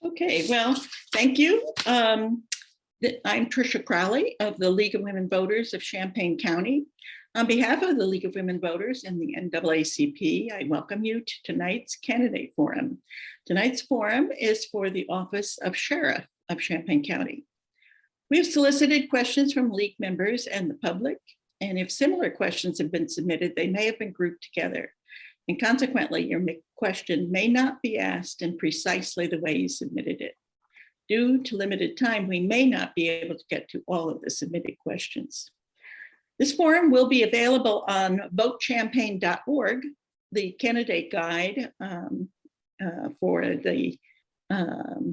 Okay, well, thank you. I'm Tricia Crowley of the League of Women Voters of Champaign County. On behalf of the League of Women Voters and the NAACP, I welcome you to tonight's candidate forum. Tonight's forum is for the office of Sheriff of Champaign County. We have solicited questions from League members and the public, and if similar questions have been submitted, they may have been grouped together. And consequently, your question may not be asked in precisely the way you submitted it. Due to limited time, we may not be able to get to all of the submitted questions. This forum will be available on votechampaign.org, the candidate guide for the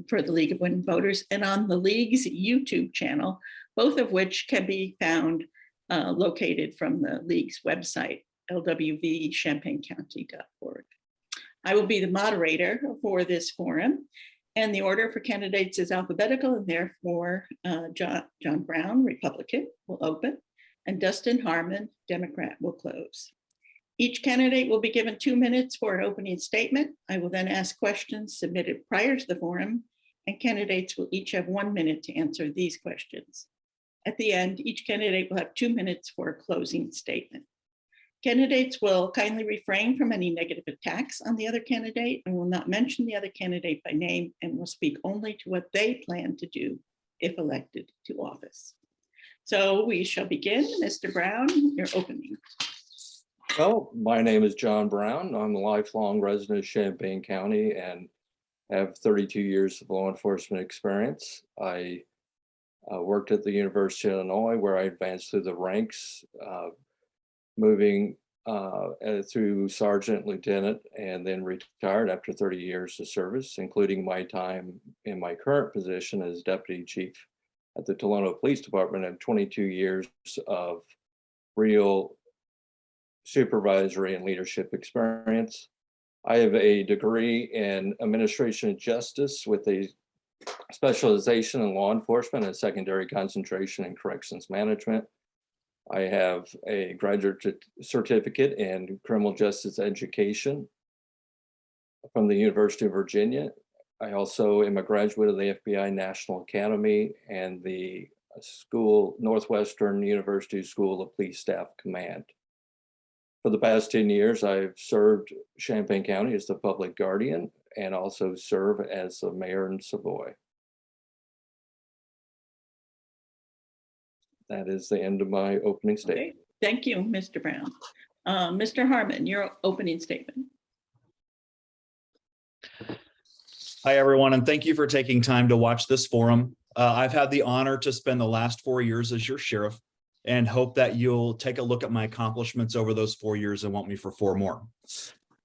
League of Women Voters, and on the League's YouTube channel, both of which can be found located from the League's website, lwvchampaigncounty.org. I will be the moderator for this forum, and the order for candidates is alphabetical, and therefore John Brown, Republican, will open, and Dustin Heuerman, Democrat, will close. Each candidate will be given 2 minutes for an opening statement. I will then ask questions submitted prior to the forum, and candidates will each have 1 minute to answer these questions. At the end, each candidate will have 2 minutes for a closing statement. Candidates will kindly refrain from any negative attacks on the other candidate and will not mention the other candidate by name and will speak only to what they plan to do if elected to office. So we shall begin. Mr. Brown, your opening. Well, my name is John Brown. I'm a lifelong resident of Champaign County and have 32 years of law enforcement experience. I worked at the University of Illinois, where I advanced through the ranks, moving through sergeant, lieutenant, and then retired after 30 years of service, including my time in my current position as deputy chief at the Tolono Police Department. I have 22 years of real supervisory and leadership experience. I have a degree in administration of justice with a specialization in law enforcement and secondary concentration in corrections management. I have a graduate certificate in criminal justice education from the University of Virginia. I also am a graduate of the FBI National Academy and the Northwestern University School of Police Staff Command. For the past 10 years, I've served Champaign County as the public guardian and also serve as the mayor in Savoy. That is the end of my opening statement. Okay. Thank you, Mr. Brown. Mr. Heuerman, your opening statement. Hi, everyone, and thank you for taking time to watch this forum. I've had the honor to spend the last 4 years as your sheriff and hope that you'll take a look at my accomplishments over those 4 years and want me for 4 more.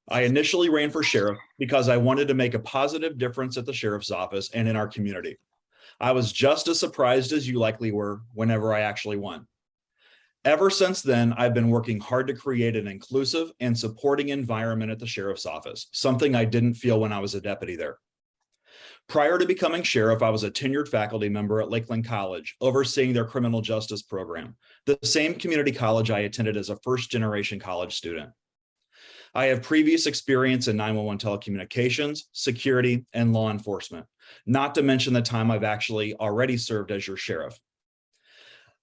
I initially ran for sheriff because I wanted to make a positive difference at the sheriff's office and in our community. I was just as surprised as you likely were whenever I actually won. Ever since then, I've been working hard to create an inclusive and supporting environment at the sheriff's office, something I didn't feel when I was a deputy there. Prior to becoming sheriff, I was a tenured faculty member at Lakeland College, overseeing their criminal justice program, the same community college I attended as a first-generation college student. I have previous experience in 911 telecommunications, security, and law enforcement, not to mention the time I've actually already served as your sheriff.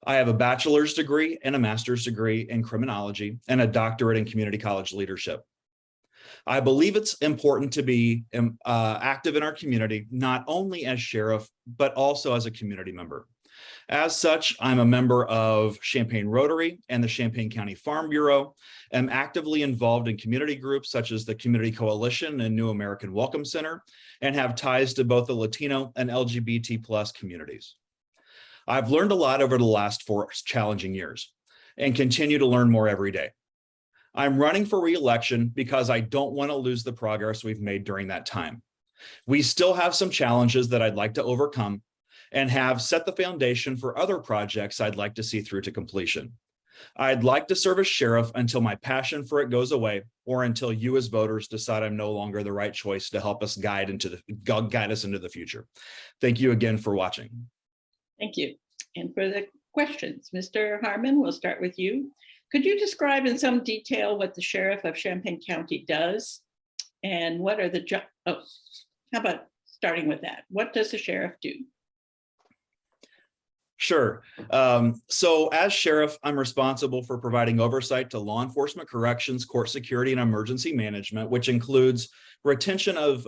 I have a bachelor's degree and a master's degree in criminology and a doctorate in community college leadership. I believe it's important to be active in our community, not only as sheriff, but also as a community member. As such, I'm a member of Champaign Rotary and the Champaign County Farm Bureau. I'm actively involved in community groups such as the Community Coalition and New American Welcome Center, and have ties to both the Latino and LGBT+ communities. I've learned a lot over the last 4 challenging years and continue to learn more every day. I'm running for re-election because I don't want to lose the progress we've made during that time. We still have some challenges that I'd like to overcome and have set the foundation for other projects I'd like to see through to completion. I'd like to serve as sheriff until my passion for it goes away, or until you as voters decide I'm no longer the right choice to help us guide us into the future. Thank you again for watching. Thank you. And for the questions, Mr. Heuerman, we'll start with you. Could you describe in some detail what the sheriff of Champaign County does, and what are the how about starting with that. What does the sheriff do? Sure. So as sheriff, I'm responsible for providing oversight to law enforcement, corrections, court security, and emergency management, which includes retention of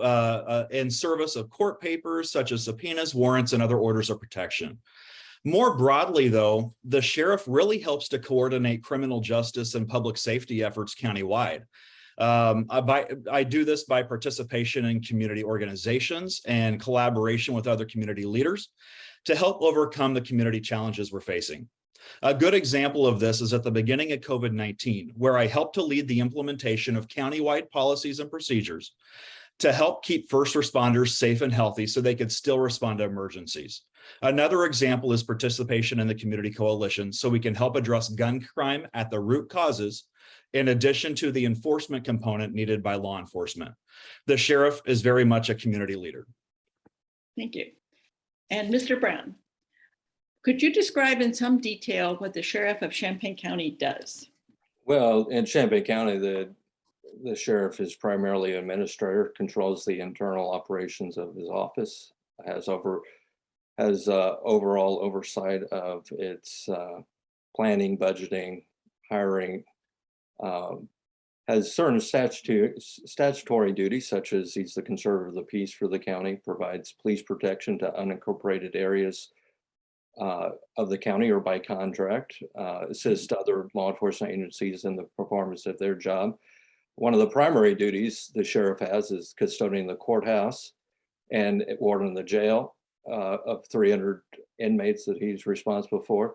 and service of court papers such as subpoenas, warrants, and other orders of protection. More broadly, though, the sheriff really helps to coordinate criminal justice and public safety efforts countywide. I do this by participation in community organizations and collaboration with other community leaders to help overcome the community challenges we're facing. A good example of this is at the beginning of COVID-19, where I helped to lead the implementation of countywide policies and procedures to help keep first responders safe and healthy so they could still respond to emergencies. Another example is participation in the community coalition so we can help address gun crime at the root causes, in addition to the enforcement component needed by law enforcement. The sheriff is very much a community leader. Thank you. And Mr. Brown, could you describe in some detail what the sheriff of Champaign County does? Well, in Champaign County, the sheriff is primarily an administrator, controls the internal operations of his office, has overall oversight of its planning, budgeting, hiring, has certain statutory duties, such as he's the conservator of the peace for the county, provides police protection to unincorporated areas of the county or by contract, assists other law enforcement agencies in the performance of their job. One of the primary duties the sheriff has is custodian the courthouse and warden the jail of 300 inmates that he's responsible for,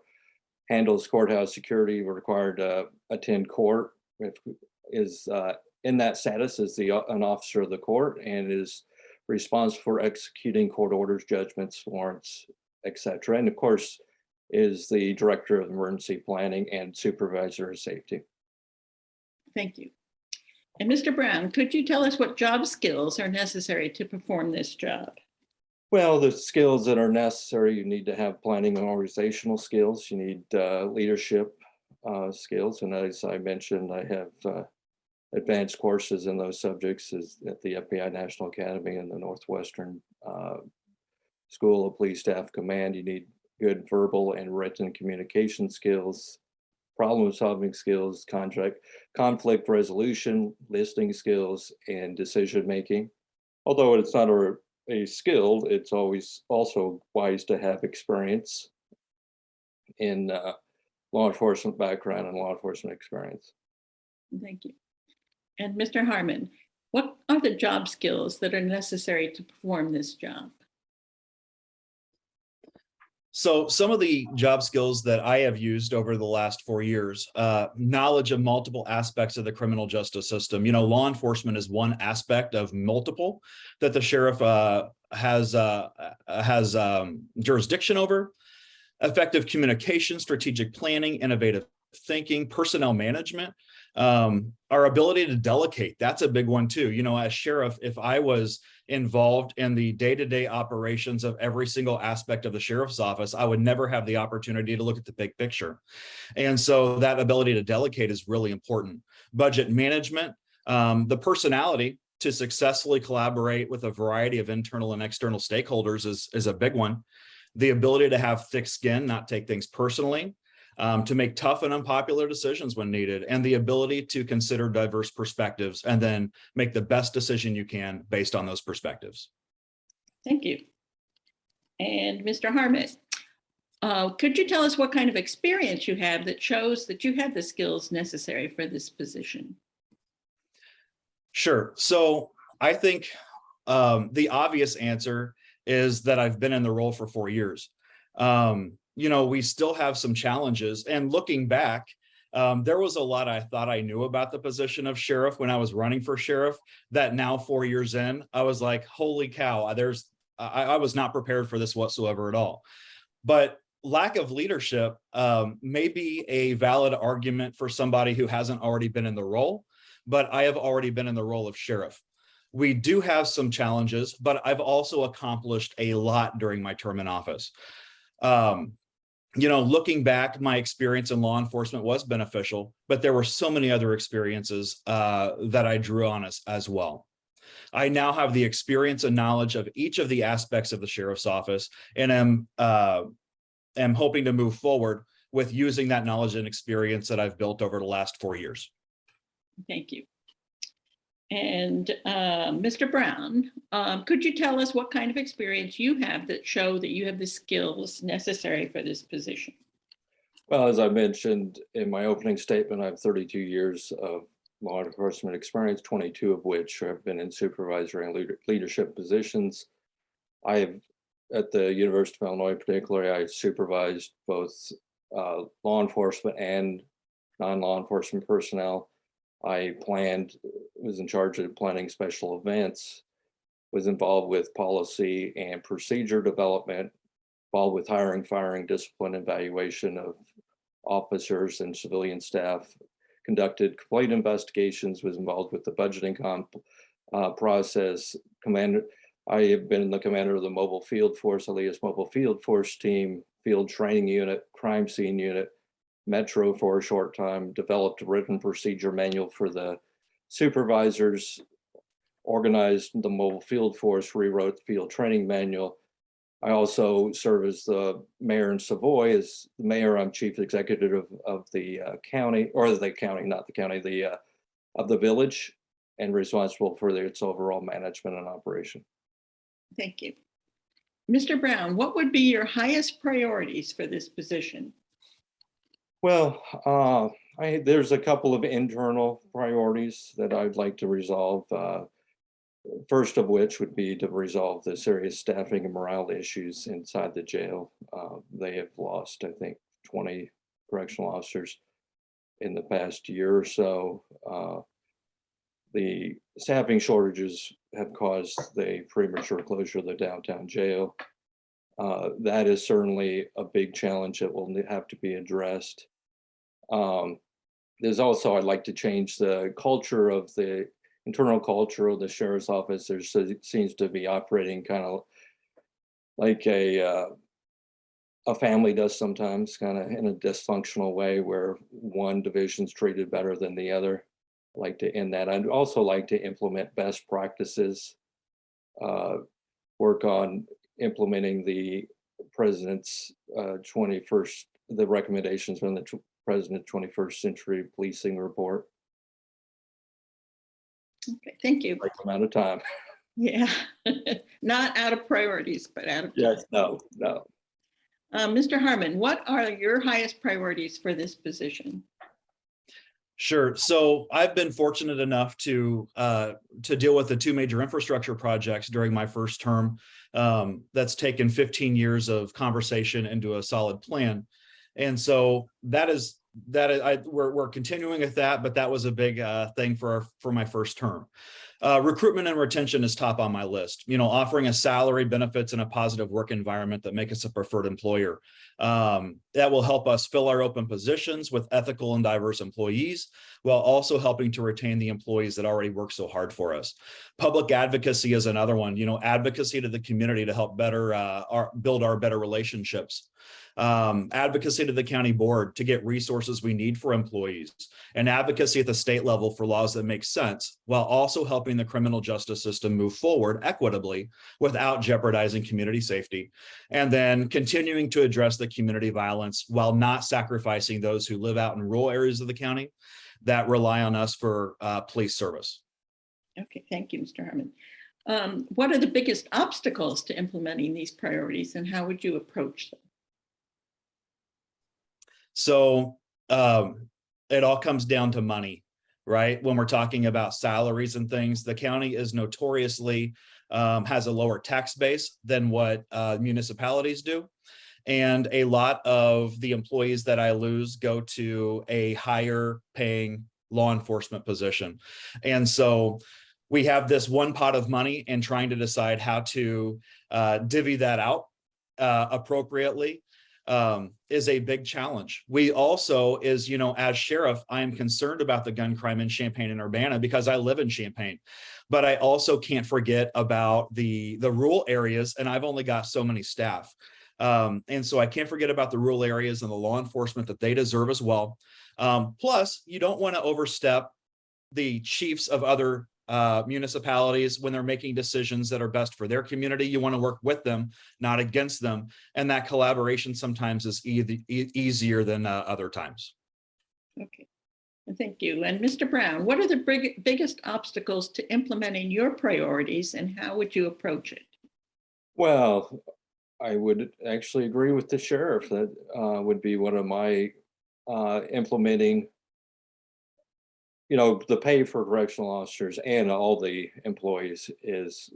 handles courthouse security, required to attend court, is in that status as an officer of the court, and is responsible for executing court orders, judgments, warrants, etc. And of course, is the director of emergency planning and supervisor of safety. Thank you. And Mr. Brown, could you tell us what job skills are necessary to perform this job? Well, the skills that are necessary, you need to have planning and organizational skills. You need leadership skills. And as I mentioned, I have advanced courses in those subjects at the FBI National Academy and the Northwestern School of Police Staff Command. You need good verbal and written communication skills, problem solving skills, conflict resolution, listening skills, and decision making. Although it's not a skill, it's always also wise to have experience in law enforcement background and law enforcement experience. Thank you. And Mr. Heuerman, what are the job skills that are necessary to perform this job? So some of the job skills that I have used over the last 4 years, knowledge of multiple aspects of the criminal justice system. You know, law enforcement is one aspect of multiple that the sheriff has jurisdiction over. Effective communication, strategic planning, innovative thinking, personnel management, our ability to delegate. That's a big one too. You know, as sheriff, if I was involved in the day-to-day operations of every single aspect of the sheriff's office, I would never have the opportunity to look at the big picture. And so that ability to delegate is really important. Budget management, the personality to successfully collaborate with a variety of internal and external stakeholders is a big one. The ability to have thick skin, not take things personally, to make tough and unpopular decisions when needed, and the ability to consider diverse perspectives and then make the best decision you can based on those perspectives. Thank you. And Mr. Heuerman, could you tell us what kind of experience you have that shows that you have the skills necessary for this position? Sure. So I think the obvious answer is that I've been in the role for 4 years. You know, we still have some challenges, and looking back, there was a lot I thought I knew about the position of sheriff when I was running for sheriff, that now 4 years in, I was like, holy cow, I was not prepared for this whatsoever at all. But lack of leadership may be a valid argument for somebody who hasn't already been in the role, but I have already been in the role of sheriff. We do have some challenges, but I've also accomplished a lot during my term in office. You know, looking back, my experience in law enforcement was beneficial, but there were so many other experiences that I drew on as well. I now have the experience and knowledge of each of the aspects of the sheriff's office, and am hoping to move forward with using that knowledge and experience that I've built over the last 4 years. Thank you. And Mr. Brown, could you tell us what kind of experience you have that show that you have the skills necessary for this position? Well, as I mentioned in my opening statement, I have 32 years of law enforcement experience, 22 of which have been in supervisory and leadership positions. I have, at the University of Illinois particularly, I supervised both law enforcement and non-law enforcement personnel. I was in charge of planning special events, was involved with policy and procedure development, involved with hiring, firing, discipline, evaluation of officers and civilian staff, conducted complaint investigations, was involved with the budgeting process. I have been the commander of the mobile field force, Elias mobile field force team, field training unit, crime scene unit, Metro for a short time, developed a written procedure manual for the supervisors, organized the mobile field force, rewrote the field training manual. I also serve as the mayor in Savoy. As the mayor, I'm chief executive of the county, or the county, not the county, of the village, and responsible for its overall management and operation. Thank you. Mr. Brown, what would be your highest priorities for this position? Well, there's a couple of internal priorities that I'd like to resolve. First of which would be to resolve the serious staffing and morale issues inside the jail. They have lost, I think, 20 correctional officers in the past year or so. The staffing shortages have caused the premature closure of the downtown jail. That is certainly a big challenge that will have to be addressed. There's also, I'd like to change the culture of the internal culture of the sheriff's office. There seems to be operating kind of like a family does sometimes, kind of in a dysfunctional way where one division's treated better than the other. I'd like to end that. I'd also like to implement best practices, work on implementing the president's the recommendations from the President's 21st Century Policing Report. Okay, thank you. Right amount of time. Yeah, not out of priorities, but out of. Yes, no. Mr. Heuerman, what are your highest priorities for this position? Sure. So I've been fortunate enough to deal with the two major infrastructure projects during my first term. That's taken 15 years of conversation into a solid plan. And so we're continuing with that, but that was a big thing for my first term. Recruitment and retention is top on my list. Offering a salary, benefits, and a positive work environment that make us a preferred employer. That will help us fill our open positions with ethical and diverse employees, while also helping to retain the employees that already work so hard for us. Public advocacy is another one. Advocacy to the community to help build our better relationships. Advocacy to the county board to get resources we need for employees, and advocacy at the state level for laws that make sense, while also helping the criminal justice system move forward equitably without jeopardizing community safety, and then continuing to address the community violence while not sacrificing those who live out in rural areas of the county that rely on us for police service. Okay, thank you, Mr. Heuerman. What are the biggest obstacles to implementing these priorities, and how would you approach them? So it all comes down to money, right? When we're talking about salaries and things, the county is notoriously has a lower tax base than what municipalities do. And a lot of the employees that I lose go to a higher paying law enforcement position. And so we have this one pot of money, and trying to decide how to divvy that out appropriately is a big challenge. We also, as sheriff, I am concerned about the gun crime in Champaign and Urbana because I live in Champaign, but I also can't forget about the rural areas, and I've only got so many staff. And so I can't forget about the rural areas and the law enforcement that they deserve as well. Plus, you don't want to overstep the chiefs of other municipalities, when they're making decisions that are best for their community, you want to work with them, not against them. And that collaboration sometimes is easier than other times. Okay, thank you. And Mr. Brown, what are the biggest obstacles to implementing your priorities, and how would you approach it? Well, I would actually agree with the sheriff that would be one of my implementing, the pay for correctional officers and all the employees is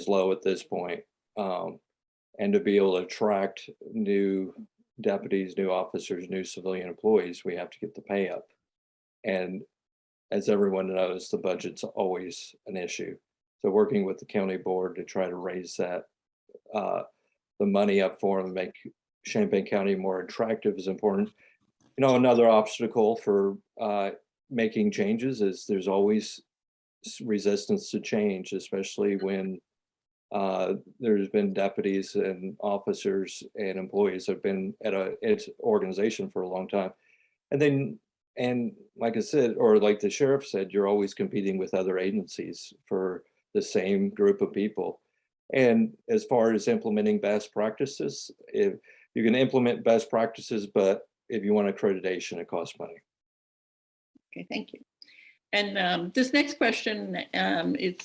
low at this point. And to be able to attract new deputies, new officers, new civilian employees, we have to get the pay up. And as everyone knows, the budget's always an issue. So working with the county board to try to raise that, the money up for them and make Champaign County more attractive is important. Another obstacle for making changes is there's always resistance to change, especially when there's been deputies and officers and employees have been at its organization for a long time. And like I said, or like the sheriff said, you're always competing with other agencies for the same group of people. And as far as implementing best practices, if you can implement best practices, but if you want accreditation, it costs money. Okay, thank you. And this next question is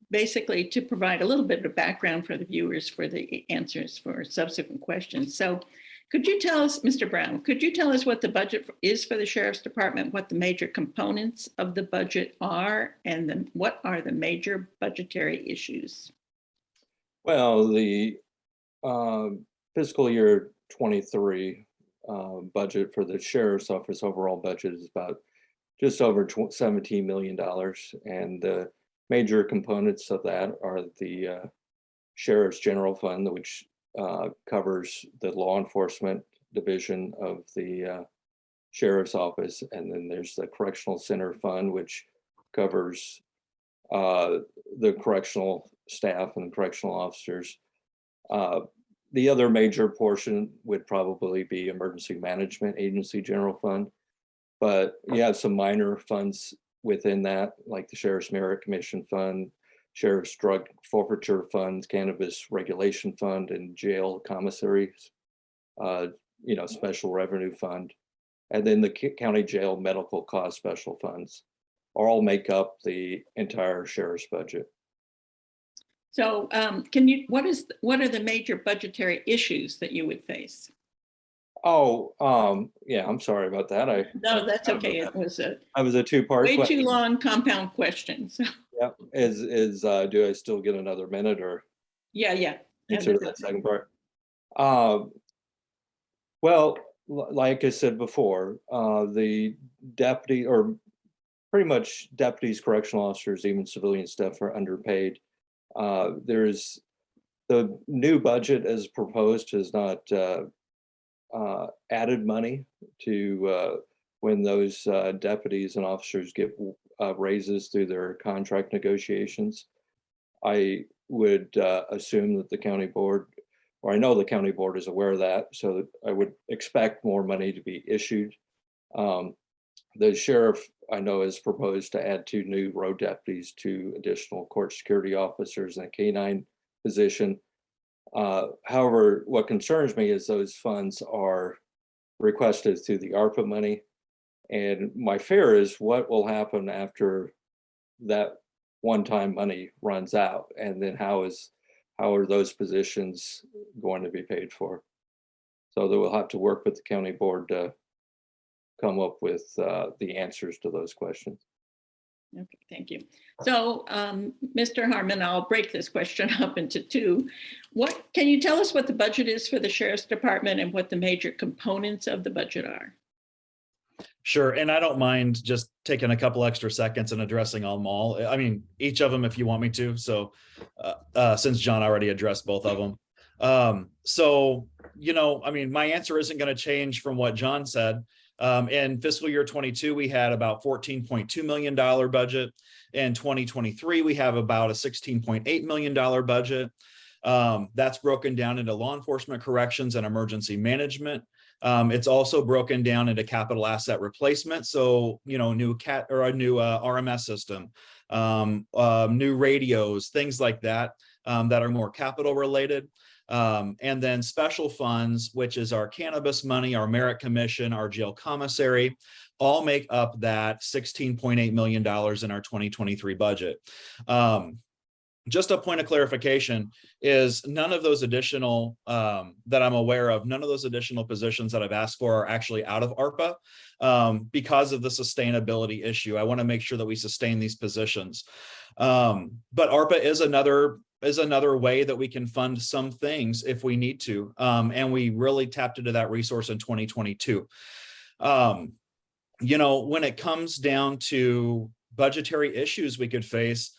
basically to provide a little bit of background for the viewers for the answers for subsequent questions. So could you tell us, Mr. Brown, could you tell us what the budget is for the Sheriff's Department, what the major components of the budget are, and then what are the major budgetary issues? Well, the fiscal year 23 budget for the Sheriff's Office overall budget is about just over $17 million. And the major components of that are the Sheriff's General Fund, which covers the law enforcement division of the Sheriff's Office. And then there's the Correctional Center Fund, which covers the correctional staff and the correctional officers. The other major portion would probably be Emergency Management Agency General Fund. But you have some minor funds within that, like the Sheriff's Merit Commission Fund, Sheriff's Drug Forfeiture Fund, Cannabis Regulation Fund, and Jail Commissaries, Special Revenue Fund. And then the County Jail Medical Cost Special Funds all make up the entire Sheriff's budget. So what are the major budgetary issues that you would face? Oh, yeah, I'm sorry about that. No, that's okay. It was a two-part way question. too long compound question. So. Yeah, do I still get another minute or? Yeah. Answer that second part. Well, like I said before, the deputy, or pretty much deputies, correctional officers, even civilian staff are underpaid. There's the new budget as proposed has not added money to when those deputies and officers get raises through their contract negotiations. I would assume that the county board, or I know the county board is aware of that, so that I would expect more money to be issued. The sheriff, I know, has proposed to add 2 new road deputies, 2 additional court security officers, and a K-9 position. However, what concerns me is those funds are requested through the ARPA money. And my fear is what will happen after that one-time money runs out, and then how are those positions going to be paid for? So that we'll have to work with the county board to come up with the answers to those questions. Okay, thank you. So, Mr. Heuerman, I'll break this question up into 2. Can you tell us what the budget is for the Sheriff's Department and what the major components of the budget are? Sure, and I don't mind just taking a couple extra seconds and addressing them all. I mean, each of them if you want me to. So since John already addressed both of them. So, I mean, my answer isn't going to change from what John said. In fiscal year 22, we had about $14.2 million budget. In 2023, we have about a $16.8 million budget. That's broken down into law enforcement, corrections, and emergency management. It's also broken down into capital asset replacement. So, new RMS system, new radios, things like that, that are more capital related. And then special funds, which is our cannabis money, our merit commission, our jail commissary, all make up that $16.8 million in our 2023 budget. Just a point of clarification is none of those additional that I'm aware of, none of those additional positions that I've asked for are actually out of ARPA because of the sustainability issue. I want to make sure that we sustain these positions. But ARPA is another way that we can fund some things if we need to. And we really tapped into that resource in 2022. When it comes down to budgetary issues we could face,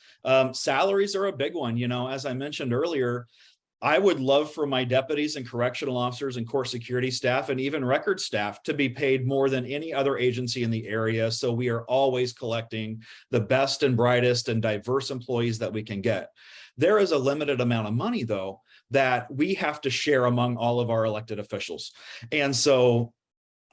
salaries are a big one. As I mentioned earlier, I would love for my deputies and correctional officers and court security staff and even record staff to be paid more than any other agency in the area. So we are always collecting the best and brightest and diverse employees that we can get. There is a limited amount of money, though, that we have to share among all of our elected officials. And so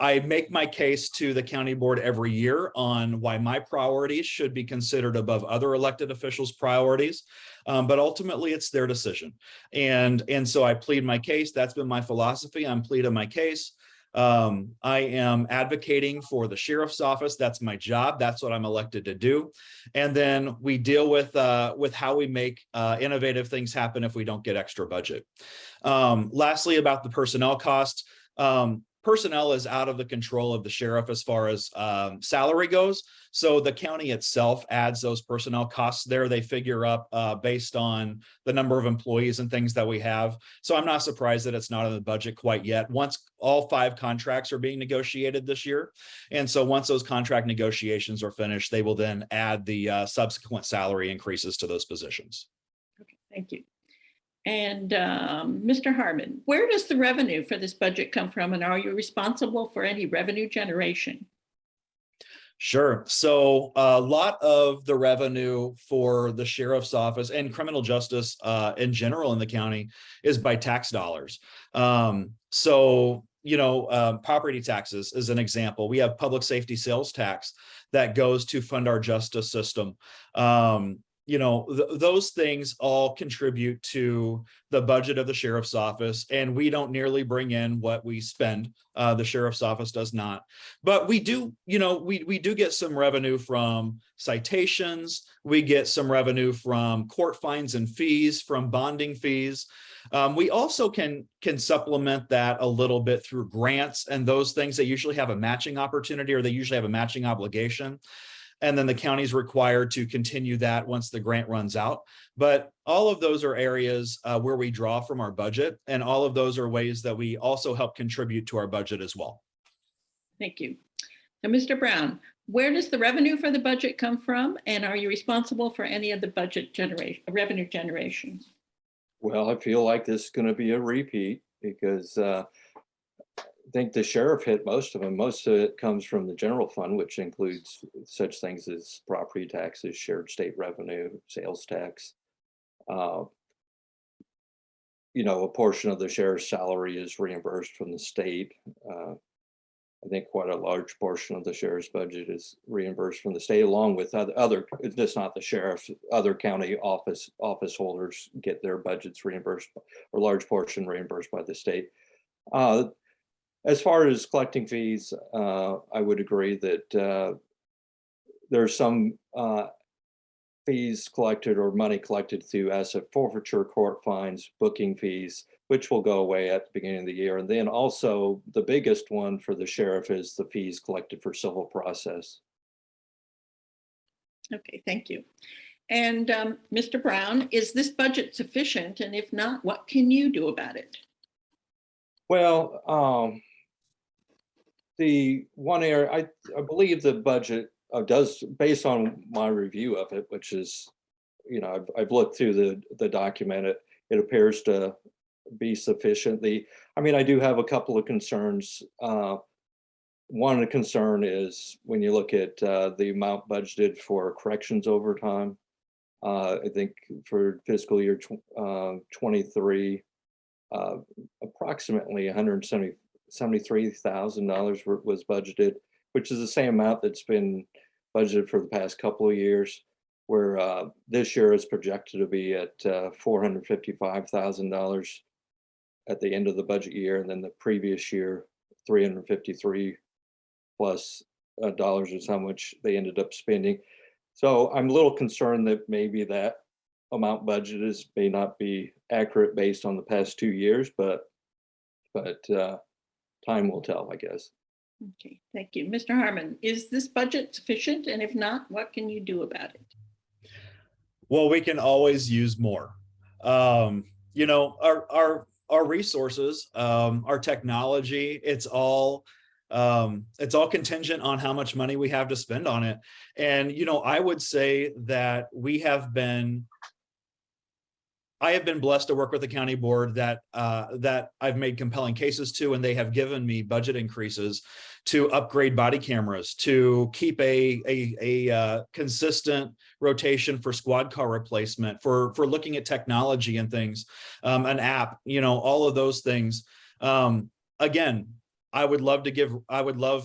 I make my case to the county board every year on why my priorities should be considered above other elected officials' priorities, but ultimately it's their decision. And so I plead my case. That's been my philosophy. I'm pleading my case. I am advocating for the sheriff's office. That's my job. That's what I'm elected to do. And then we deal with how we make innovative things happen if we don't get extra budget. Lastly, about the personnel costs. Personnel is out of the control of the sheriff as far as salary goes. So the county itself adds those personnel costs there. They figure up based on the number of employees and things that we have. So I'm not surprised that it's not in the budget quite yet. Once all 5 contracts are being negotiated this year. And so once those contract negotiations are finished, they will then add the subsequent salary increases to those positions. Okay, thank you. And Mr. Heuerman, where does the revenue for this budget come from, and are you responsible for any revenue generation? Sure. So a lot of the revenue for the sheriff's office and criminal justice in general in the county is by tax dollars. Property taxes is an example. We have public safety sales tax that goes to fund our justice system. Those things all contribute to the budget of the sheriff's office, and we don't nearly bring in what we spend. The sheriff's office does not, but we do, we do get some revenue from citations. We get some revenue from court fines and fees, from bonding fees. We also can supplement that a little bit through grants and those things that usually have a matching opportunity, or they usually have a matching obligation. And then the county is required to continue that once the grant runs out. But all of those are areas where we draw from our budget. And all of those are ways that we also help contribute to our budget as well. Thank you. Now, Mr. Brown, where does the revenue for the budget come from? And are you responsible for any of the revenue generation? Well, I feel like this is going to be a repeat because I think the sheriff hit most of them. Most of it comes from the general fund, which includes such things as property taxes, shared state revenue, sales tax. A portion of the sheriff's salary is reimbursed from the state. I think quite a large portion of the sheriff's budget is reimbursed from the state, along with other just not the sheriff, other county office holders get their budgets reimbursed, or a large portion reimbursed by the state. As far as collecting fees, I would agree that there's some fees collected or money collected through asset forfeiture, court fines, booking fees, which will go away at the beginning of the year. And then also the biggest one for the sheriff is the fees collected for civil process. Okay, thank you. And Mr. Brown, is this budget sufficient? And if not, what can you do about it? Well, the one area, I believe the budget does, based on my review of it, which is, I've looked through the document, it appears to be sufficient. I do have a couple of concerns. One concern is when you look at the amount budgeted for corrections overtime. I think for fiscal year 23, approximately $73,000 was budgeted, which is the same amount that's been budgeted for the past couple of years, where this year is projected to be at $455,000 at the end of the budget year, and then the previous year, 353 plus dollars is how much they ended up spending. So I'm a little concerned that maybe that amount budgeted may not be accurate based on the past 2 years, but time will tell, I guess. Okay, thank you. Mr. Heuerman, is this budget sufficient? And if not, what can you do about it? Well, we can always use more. You know, our resources, our technology, it's all contingent on how much money we have to spend on it. And, you know, I would say that I have been blessed to work with the county board that I've made compelling cases to, and they have given me budget increases to upgrade body cameras, to keep a consistent rotation for squad car replacement, for looking at technology and things, an app, you know, all of those things. Again, I would love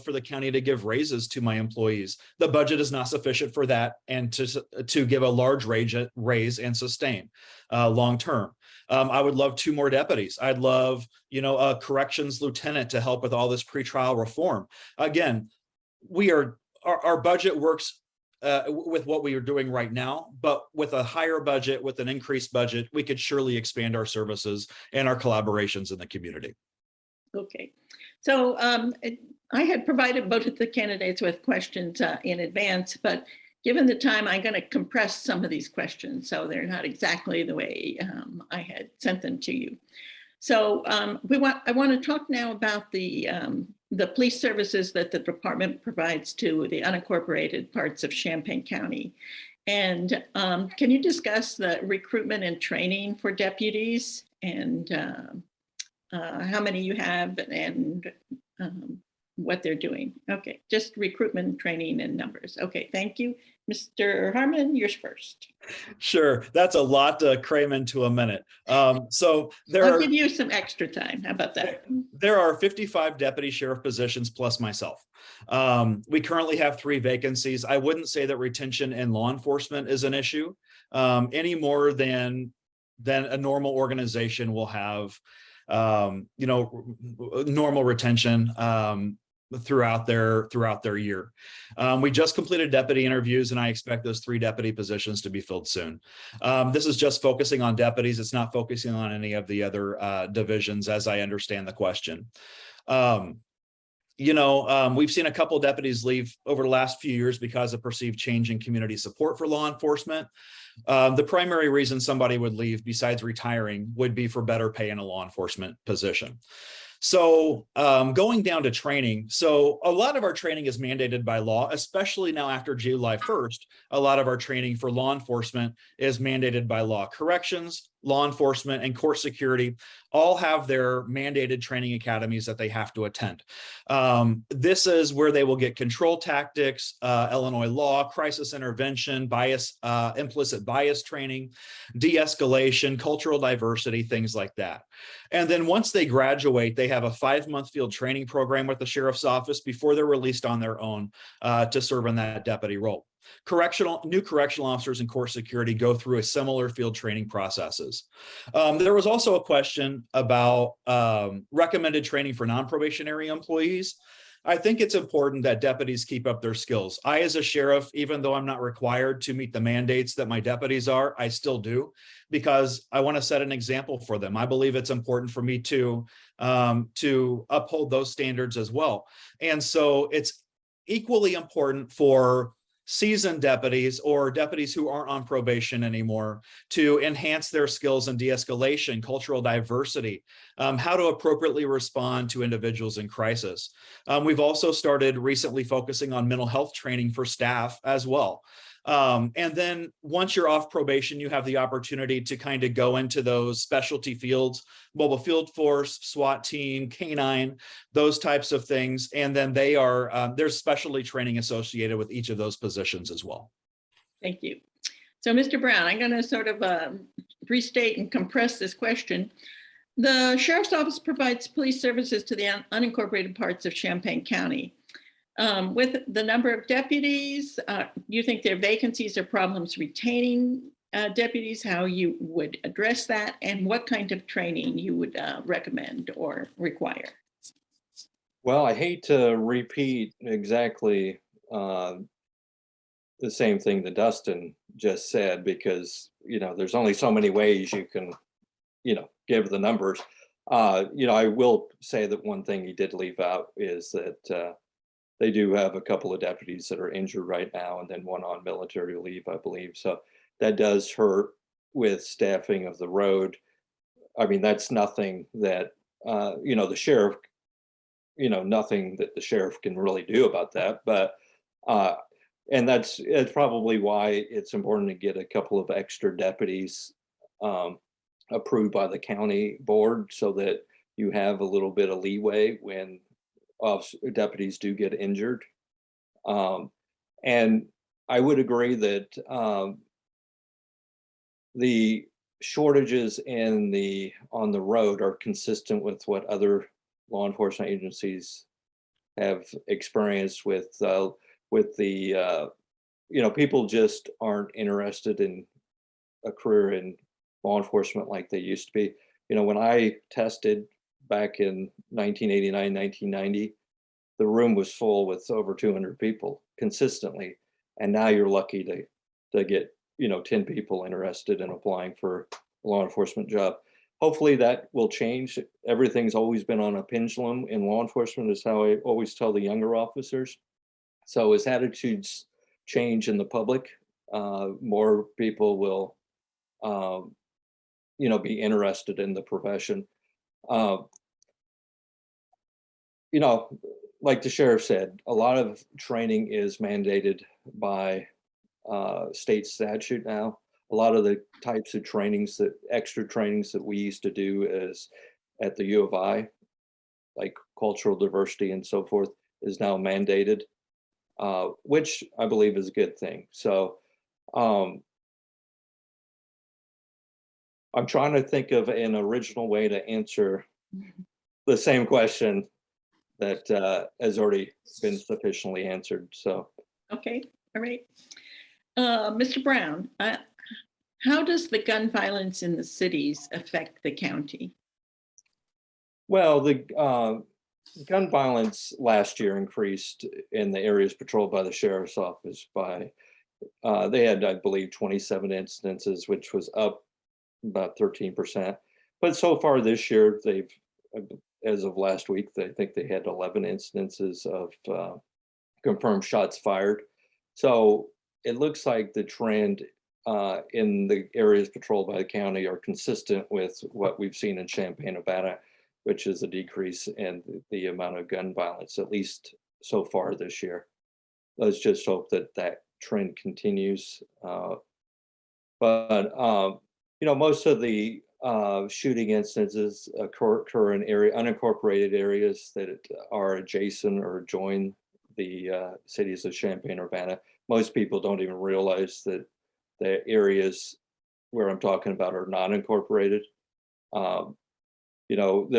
for the county to give raises to my employees. The budget is not sufficient for that, and to give a large raise and sustain long term. I would love 2 more deputies. I'd love, you know, a corrections lieutenant to help with all this pretrial reform. Again, our budget works with what we are doing right now, but with a higher budget, with an increased budget, we could surely expand our services and our collaborations in the community. Okay, so I had provided both of the candidates with questions in advance, but given the time, I'm going to compress some of these questions so they're not exactly the way I had sent them to you. So I want to talk now about the police services that the department provides to the unincorporated parts of Champaign County. And can you discuss the recruitment and training for deputies, and how many you have, and what they're doing? Okay, just recruitment, training, and numbers. Okay, thank you. Mr. Heuerman, yours first. Sure, that's a lot to cram into a minute. So I'll give you some extra time. How about that? There are 55 deputy sheriff positions plus myself. We currently have 3 vacancies. I wouldn't say that retention in law enforcement is an issue any more than a normal organization will have, you know, normal retention throughout their year. We just completed deputy interviews, and I expect those 3 deputy positions to be filled soon. This is just focusing on deputies. It's not focusing on any of the other divisions, as I understand the question. You know, we've seen a couple of deputies leave over the last few years because of perceived change in community support for law enforcement. The primary reason somebody would leave, besides retiring, would be for better pay in a law enforcement position. So going down to training, so a lot of our training is mandated by law, especially now after July 1st. A lot of our training for law enforcement is mandated by law. Corrections, law enforcement, and court security all have their mandated training academies that they have to attend. This is where they will get control tactics, Illinois law, crisis intervention, bias, implicit bias training, de-escalation, cultural diversity, things like that. And then once they graduate, they have a 5-month field training program with the sheriff's office before they're released on their own to serve in that deputy role. New correctional officers and court security go through a similar field training processes. There was also a question about recommended training for non-probationary employees. I think it's important that deputies keep up their skills. I, as a sheriff, even though I'm not required to meet the mandates that my deputies are, I still do, because I want to set an example for them. I believe it's important for me to uphold those standards as well. And so it's equally important for seasoned deputies or deputies who aren't on probation anymore to enhance their skills in de-escalation, cultural diversity, how to appropriately respond to individuals in crisis. We've also started recently focusing on mental health training for staff as well. And then once you're off probation, you have the opportunity to kind of go into those specialty fields, mobile field force, SWAT team, canine, those types of things. And then there's specialty training associated with each of those positions as well. Thank you. So Mr. Brown, I'm going to sort of restate and compress this question. The Sheriff's Office provides police services to the unincorporated parts of Champaign County. With the number of deputies, you think there are vacancies or problems retaining deputies, how you would address that, and what kind of training you would recommend or require? Well, I hate to repeat exactly the same thing that Dustin just said, because, there's only so many ways you can, give the numbers. I will say that one thing he did leave out is that they do have a couple of deputies that are injured right now, and then one on military leave, I believe. So that does hurt with staffing of the road. I mean, that's nothing that, the sheriff, nothing that the sheriff can really do about that. But, and that's probably why it's important to get a couple of extra deputies approved by the county board, so that you have a little bit of leeway when deputies do get injured. And I would agree that the shortages on the road are consistent with what other law enforcement agencies have experienced with the people just aren't interested in a career in law enforcement like they used to be. When I tested back in 1989, 1990, the room was full with over 200 people consistently. And now you're lucky to get, 10 people interested in applying for a law enforcement job. Hopefully that will change. Everything's always been on a pendulum in law enforcement, is how I always tell the younger officers. So as attitudes change in the public, more people will, be interested in the profession. Like the sheriff said, a lot of training is mandated by state statute now. A lot of the types of extra trainings that we used to do is at the U of I, like cultural diversity and so forth, is now mandated, which I believe is a good thing. So I'm trying to think of an original way to answer the same question that has already been sufficiently answered. So, okay, all right. Mr. Brown, how does the gun violence in the cities affect the county? Well, the gun violence last year increased in the areas patrolled by the sheriff's office by, they had, I believe, 27 instances, which was up about 13%. But so far this year, as of last week, I think they had 11 instances of confirmed shots fired. So it looks like the trend in the areas patrolled by the county are consistent with what we've seen in Champaign-Urbana, which is a decrease in the amount of gun violence, at least so far this year. Let's just hope that trend continues. But most of the shooting instances occur in unincorporated areas that are adjacent or join the cities of Champaign-Urbana. Most people don't even realize that the areas where I'm talking about are not incorporated. There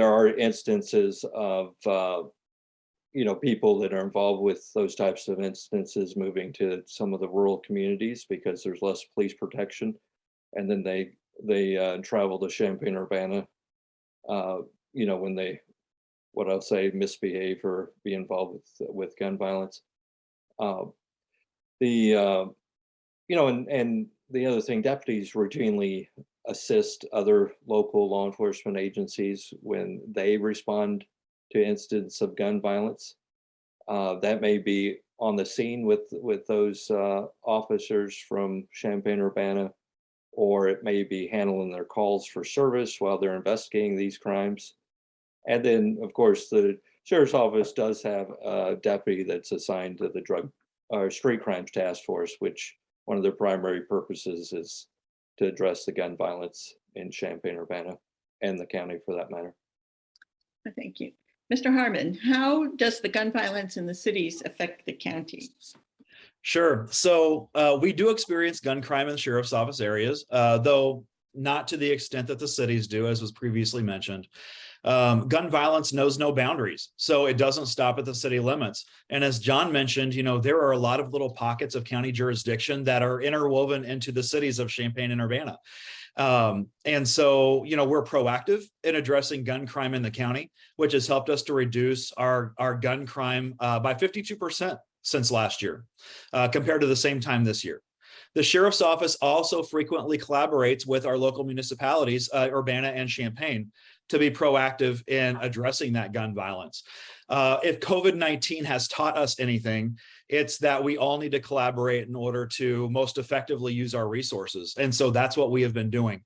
are instances of people that are involved with those types of instances moving to some of the rural communities because there's less police protection, and then they travel to Champaign-Urbana, when they, what I'll say, misbehave or be involved with gun violence. And the other thing, deputies routinely assist other local law enforcement agencies when they respond to incidents of gun violence. That may be on the scene with those officers from Champaign-Urbana, or it may be handling their calls for service while they're investigating these crimes. And then, of course, the sheriff's office does have a deputy that's assigned to the drug or street crimes task force, which one of their primary purposes is to address the gun violence in Champaign-Urbana and the county for that matter. Thank you. Mr. Heuerman, how does the gun violence in the cities affect the county? Sure. So we do experience gun crime in the sheriff's office areas, though not to the extent that the cities do, as was previously mentioned. Gun violence knows no boundaries, so it doesn't stop at the city limits. And as John mentioned, there are a lot of little pockets of county jurisdiction that are interwoven into the cities of Champaign and Urbana. And so, we're proactive in addressing gun crime in the county, which has helped us to reduce our gun crime by 52% since last year, compared to the same time this year. The sheriff's office also frequently collaborates with our local municipalities, Urbana and Champaign, to be proactive in addressing that gun violence. If COVID-19 has taught us anything, it's that we all need to collaborate in order to most effectively use our resources. And so that's what we have been doing.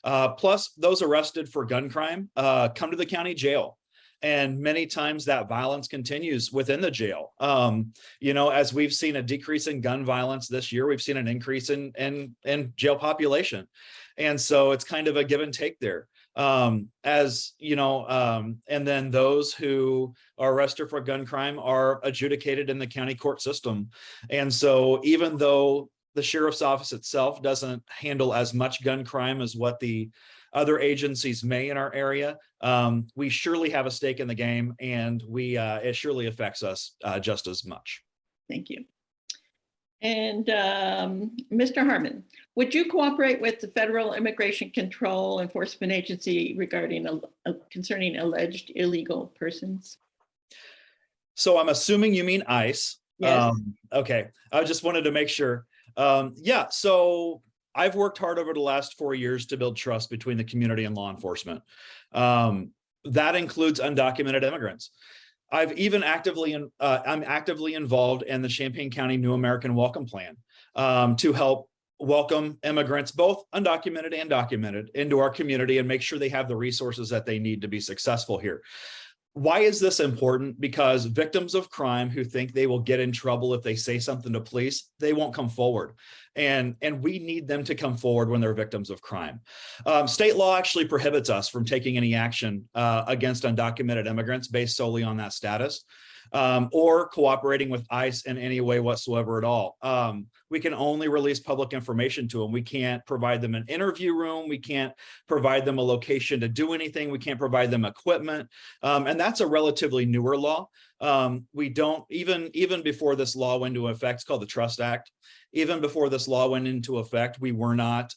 Plus, those arrested for gun crime come to the county jail. And many times that violence continues within the jail. As we've seen a decrease in gun violence this year, we've seen an increase in jail population. And so it's kind of a give and take there. And then those who are arrested for gun crime are adjudicated in the county court system. And so even though the sheriff's office itself doesn't handle as much gun crime as what the other agencies may in our area, we surely have a stake in the game, and it surely affects us just as much. Thank you. And Mr. Heuerman, would you cooperate with the Federal Immigration Control Enforcement Agency regarding concerning alleged illegal persons? So I'm assuming you mean ICE. Yes. Okay, I just wanted to make sure. Yeah, so I've worked hard over the last 4 years to build trust between the community and law enforcement. That includes undocumented immigrants. I'm actively involved in the Champaign County New American Welcome Plan to help welcome immigrants, both undocumented and documented, into our community and make sure they have the resources that they need to be successful here. Why is this important? Because victims of crime who think they will get in trouble if they say something to police, they won't come forward. And we need them to come forward when they're victims of crime. State law actually prohibits us from taking any action against undocumented immigrants based solely on that status, or cooperating with ICE in any way whatsoever at all. We can only release public information to them. We can't provide them an interview room. We can't provide them a location to do anything. We can't provide them equipment. And that's a relatively newer law. We don't, even before this law went into effect, it's called the Trust Act. Even before this law went into effect, we were not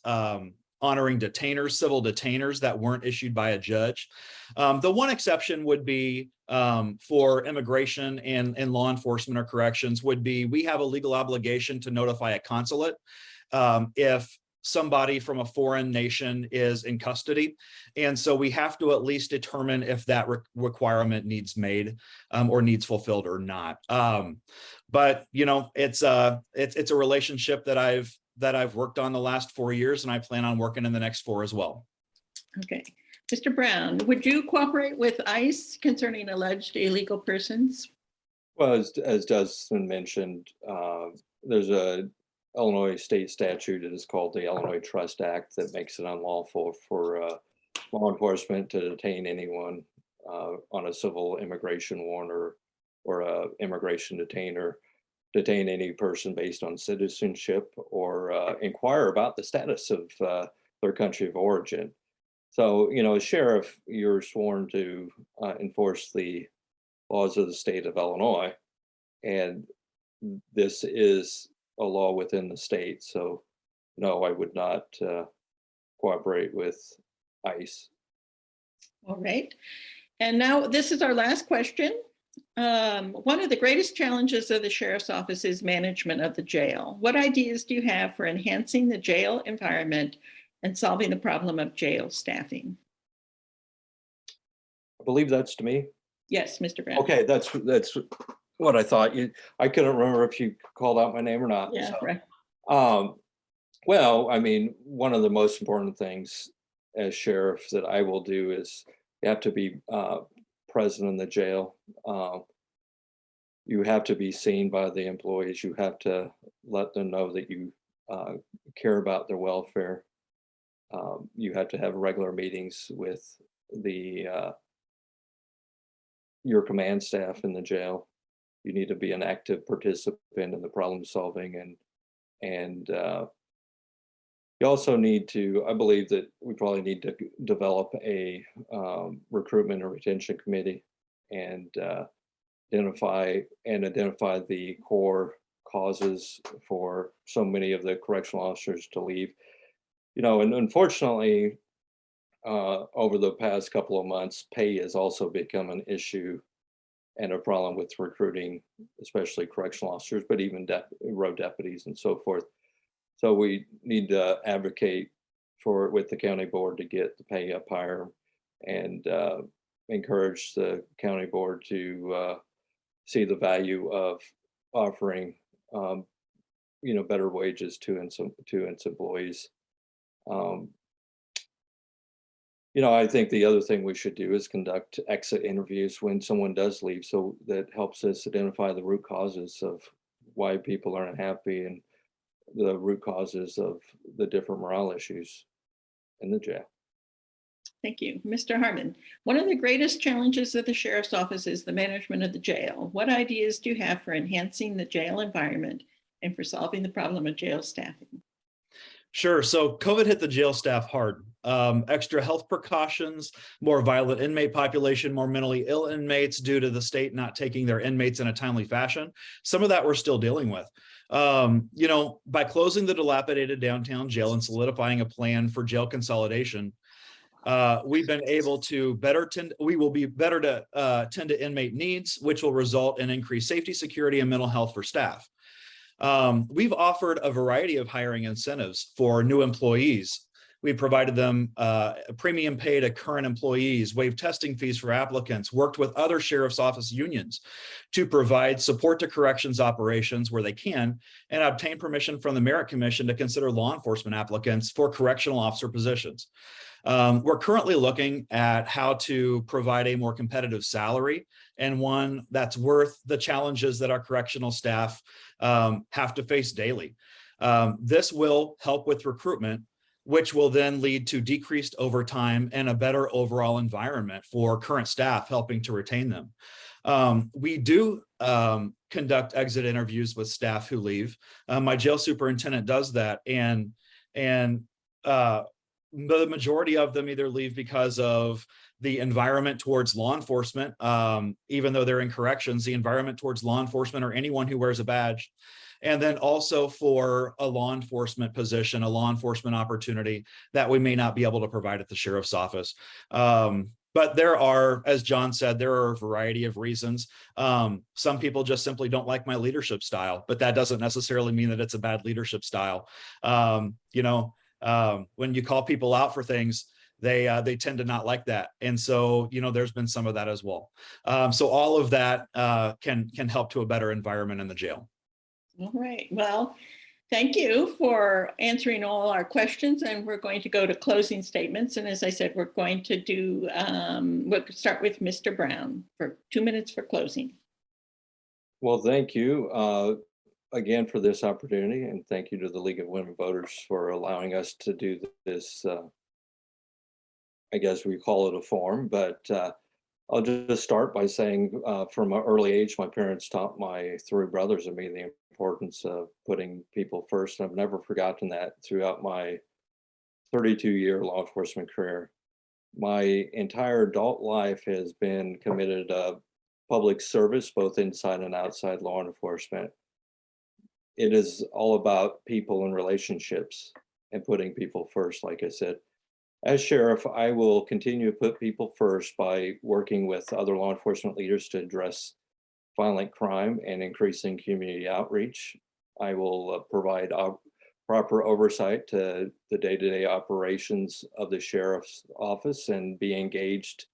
honoring detainers, civil detainers that weren't issued by a judge. The one exception would be for immigration and law enforcement or corrections would be, we have a legal obligation to notify a consulate if somebody from a foreign nation is in custody. And so we have to at least determine if that requirement needs made or needs fulfilled or not. But it's a relationship that I've worked on the last 4 years, and I plan on working in the next 4 as well. Okay. Mr. Brown, would you cooperate with ICE concerning alleged illegal persons? Well, as Dustin mentioned, there's a Illinois state statute that is called the Illinois Trust Act that makes it unlawful for law enforcement to detain anyone on a civil immigration warrant or a immigration detainer, detain any person based on citizenship, or inquire about the status of their country of origin. So, as sheriff, you're sworn to enforce the laws of the state of Illinois, and this is a law within the state. So, no, I would not cooperate with ICE. All right. And now this is our last question. One of the greatest challenges of the sheriff's office is management of the jail. What ideas do you have for enhancing the jail environment and solving the problem of jail staffing? I believe that's to me. Yes, Mr. Brown. Okay, that's what I thought. I couldn't remember if you called out my name or not. Yeah, so. right. Well, I mean, one of the most important things as sheriff that I will do is you have to be present in the jail. You have to be seen by the employees. You have to let them know that you care about their welfare. You have to have regular meetings with your command staff in the jail. You need to be an active participant in the problem solving and You also need to, I believe that we probably need to develop a recruitment and retention committee and identify the core causes for so many of the correctional officers to leave. And unfortunately, over the past couple of months, pay has also become an issue and a problem with recruiting, especially correctional officers, but even road deputies and so forth. So we need to advocate with the county board to get the pay up higher and encourage the county board to see the value of offering, better wages to its employees. I think the other thing we should do is conduct exit interviews when someone does leave, so that helps us identify the root causes of why people are unhappy and the root causes of the different morale issues in the jail. Thank you. Mr. Heuerman, one of the greatest challenges of the sheriff's office is the management of the jail. What ideas do you have for enhancing the jail environment and for solving the problem of jail staffing? Sure. So COVID hit the jail staff hard. Extra health precautions, more violent inmate population, more mentally ill inmates due to the state not taking their inmates in a timely fashion. Some of that we're still dealing with. By closing the dilapidated downtown jail and solidifying a plan for jail consolidation, we've been able to we will be better to tend to inmate needs, which will result in increased safety, security, and mental health for staff. We've offered a variety of hiring incentives for new employees. We provided them premium pay to current employees, waived testing fees for applicants, worked with other sheriff's office unions to provide support to corrections operations where they can, and obtain permission from the Merit Commission to consider law enforcement applicants for correctional officer positions. We're currently looking at how to provide a more competitive salary and one that's worth the challenges that our correctional staff have to face daily. This will help with recruitment, which will then lead to decreased overtime and a better overall environment for current staff, helping to retain them. We do conduct exit interviews with staff who leave. My jail superintendent does that, and the majority of them either leave because of the environment towards law enforcement, even though they're in corrections, the environment towards law enforcement or anyone who wears a badge. And then also for a law enforcement position, a law enforcement opportunity that we may not be able to provide at the sheriff's office. But there are, as John said, there are a variety of reasons. Some people just simply don't like my leadership style, but that doesn't necessarily mean that it's a bad leadership style. When you call people out for things, they tend to not like that. And so, there's been some of that as well. So all of that can help to a better environment in the jail. All right. Well, thank you for answering all our questions, and we're going to go to closing statements. And as I said, we're going to do, we'll start with Mr. Brown for 2 minutes for closing. Well, thank you again for this opportunity, and thank you to the League of Women Voters for allowing us to do this. I guess we call it a forum, but I'll just start by saying from an early age, my parents taught my three brothers and me the importance of putting people first. I've never forgotten that throughout my 32-year law enforcement career. My entire adult life has been committed to public service, both inside and outside law enforcement. It is all about people and relationships and putting people first, like I said. As sheriff, I will continue to put people first by working with other law enforcement leaders to address violent crime and increasing community outreach. I will provide proper oversight to the day-to-day operations of the sheriff's office and be engaged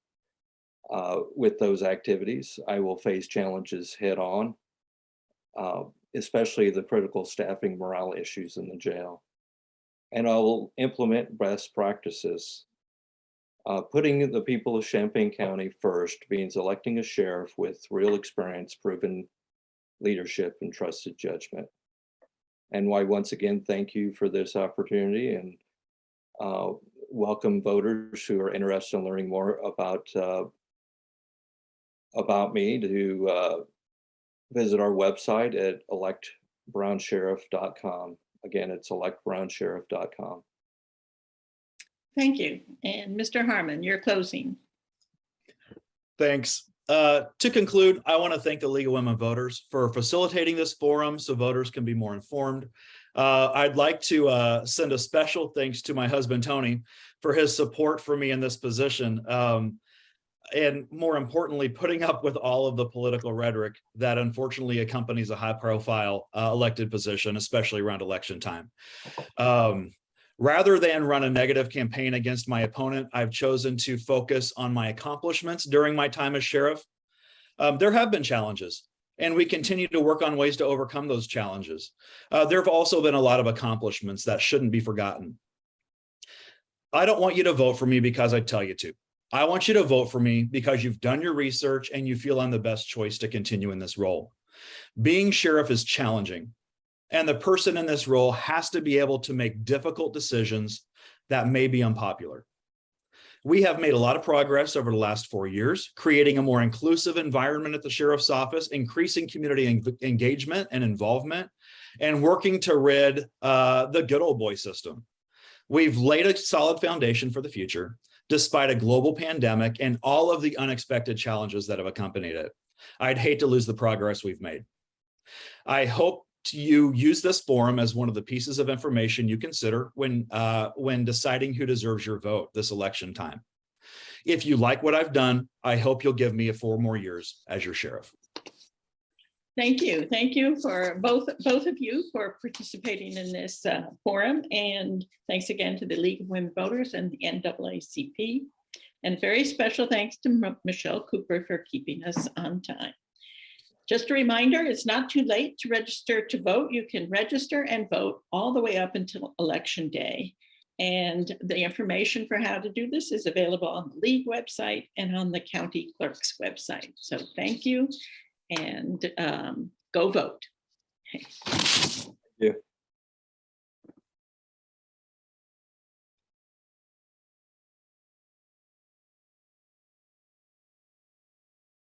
with those activities. I will face challenges head on, especially the critical staffing morale issues in the jail. And I will implement best practices. Putting the people of Champaign County first means electing a sheriff with real experience, proven leadership, and trusted judgment. And why, once again, thank you for this opportunity, and welcome voters who are interested in learning more about me to visit our website at electbrownsheriff.com. Again, it's electbrownsheriff.com. Thank you. And Mr. Harmon, your closing. Thanks. To conclude, I want to thank the League of Women Voters for facilitating this forum so voters can be more informed. I'd like to send a special thanks to my husband, Tony, for his support for me in this position. And more importantly, putting up with all of the political rhetoric that unfortunately accompanies a high-profile elected position, especially around election time. Rather than run a negative campaign against my opponent, I've chosen to focus on my accomplishments during my time as sheriff. There have been challenges, and we continue to work on ways to overcome those challenges. There have also been a lot of accomplishments that shouldn't be forgotten. I don't want you to vote for me because I tell you to. I want you to vote for me because you've done your research and you feel I'm the best choice to continue in this role. Being sheriff is challenging, and the person in this role has to be able to make difficult decisions that may be unpopular. We have made a lot of progress over the last 4 years, creating a more inclusive environment at the sheriff's office, increasing community engagement and involvement, and working to rid the good old boy system. We've laid a solid foundation for the future, despite a global pandemic and all of the unexpected challenges that have accompanied it. I'd hate to lose the progress we've made. I hope you use this forum as one of the pieces of information you consider when deciding who deserves your vote this election time. If you like what I've done, I hope you'll give me 4 more years as your sheriff. Thank you. Thank you for both of you for participating in this forum. And thanks again to the League of Women Voters and the NAACP. And very special thanks to Michelle Cooper for keeping us on time. Just a reminder, it's not too late to register to vote. You can register and vote all the way up until Election Day. And the information for how to do this is available on the League website and on the county clerk's website. So thank you, and go vote. Thank you.